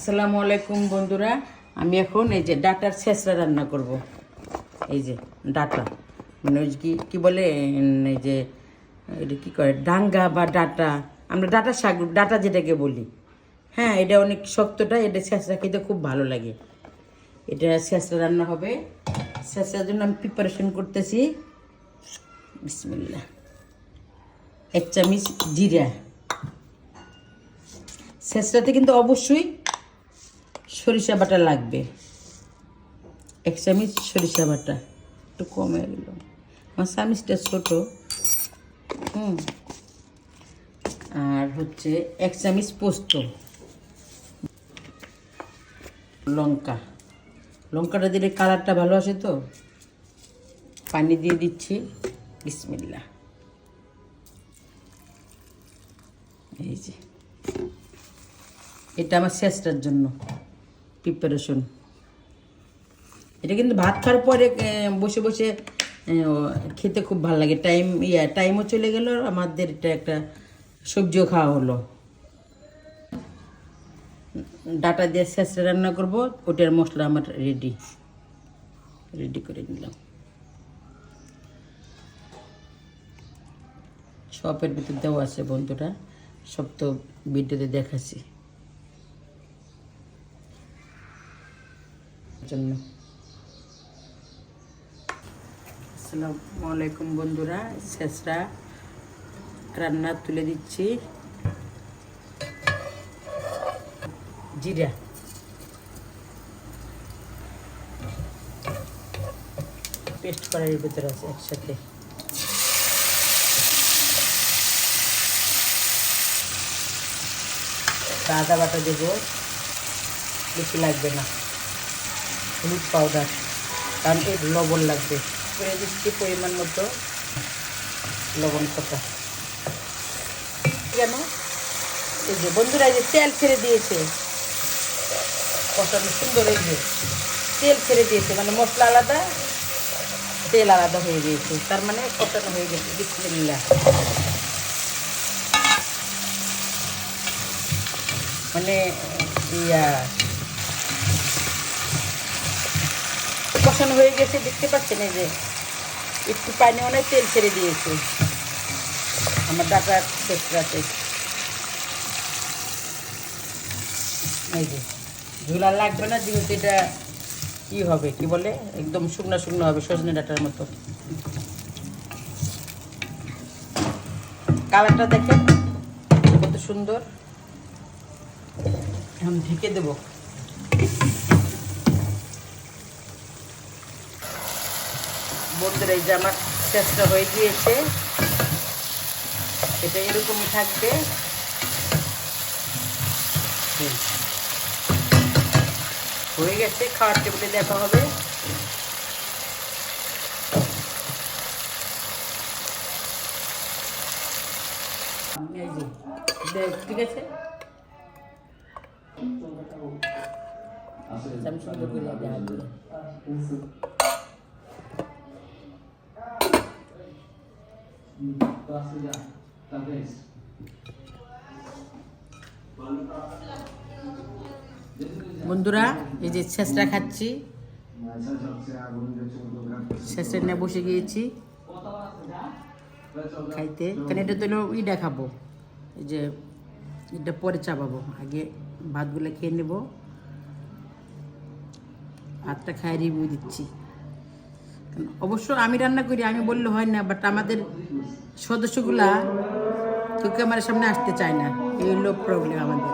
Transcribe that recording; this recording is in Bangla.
আসসালামু আলাইকুম বন্ধুরা, আমি এখন এই যে ডাটার ছেঁচড়া রান্না করব। এই যে ডাটা মানে ওই কি বলে, এই যে এটা কী করে ডাঙ্গা বা ডাটা, আমরা ডাটা শাক, ডাটা যেটাকে বলি। হ্যাঁ, এটা অনেক শক্তটা, এটা ছেঁচড়া খেতে খুব ভালো লাগে। এটা ছেঁচড়া রান্না হবে। ছেঁচড়ার জন্য আমি প্রিপারেশন করতেছি। বিসমিল্লাহ। 1 চামচ জিরা। ছেঁচড়াতে কিন্তু অবশ্যই সরিষা বাটা লাগবে। 1 চামচ সরিষা বাটা, একটু কমে গেল, আমার চামচটা ছোটো। আর হচ্ছে 1 চামচ পোস্ত। লঙ্কাটা দিলে কালারটা ভালো আসে, তো পানি দিয়ে দিচ্ছি। বিসমিল্লাহ। এই যে এটা আমার ছেঁচড়ার জন্য প্রিপারেশন। এটা কিন্তু ভাত খাওয়ার পরে বসে বসে খেতে খুব ভালো লাগে। টাইমও চলে গেল, আমাদের এটা একটা সবজিও খাওয়া হলো। ডাটা দিয়ে ছেঁচড়া রান্না করব, ওটার মশলা আমার রেডি করে নিলাম। সবের ভিতর দেওয়া আছে বন্ধুরা, সব তো ভিডিওতে দেখাচ্ছি জন্য। আসসালামু আলাইকুম বন্ধুরা, ছেঁচড়া রান্না তুলে দিচ্ছি। জিরা, পেস্ট করার ভিতরে আছে একসাথে। আদা বাটা দেবো, বেশি লাগবে না। হলুদ পাউডার, কারণ এর লবণ লাগবে। করে দিচ্ছি পরিমাণ মতো লবণ কটা। কেন এই যে বন্ধুরা, এই যে তেল ছেড়ে দিয়েছে, কষানো সুন্দর। এই যে তেল ছেড়ে দিয়েছে, মানে মশলা আলাদা, তেল আলাদা হয়ে গিয়েছে, তার মানে কষানো হয়ে গেছে। বিসমিল্লাহ। মানে কষানো হয়ে গেছে, দেখতে পাচ্ছেন। এই যে একটু পানি অনেক তেল ছেড়ে দিয়েছে আমার ডাটার ছেঁচড়াতে। এই যে ঝোলা লাগবে না, যেহেতু এটা কি হবে, কি বলে, একদম শুকনো শুকনো হবে, সজনে ডাটার মতো। কালারটা দেখেন কত সুন্দর। এখন ঢেকে দেবো। বন্ধুরা, এই যে আমার ছেঁচড়া হয়ে গিয়েছে, এটা এরকমই থাকবে। হয়ে গেছে, খাওয়ার টেবিলে দেখা হবে। এই যে ঠিক আছে, আমি সুন্দর করে দেখা দিই। বন্ধুরা, এই যে ছেঁচড়া খাচ্ছি, ছেঁচড়া নিয়ে বসে গিয়েছি খাইতে। কারণ এটা তো ইটা খাবো, এই যে এটা পরে চাপাবো, আগে ভাতগুলো খেয়ে নেব। ভাতটা খাই রিভিউ দিচ্ছি। অবশ্য আমি রান্না করি, আমি বললে হয় না, বাট আমাদের সদস্যগুলা কেউ ক্যামেরার সামনে আসতে চায় না, এই হলো প্রবলেম আমাদের।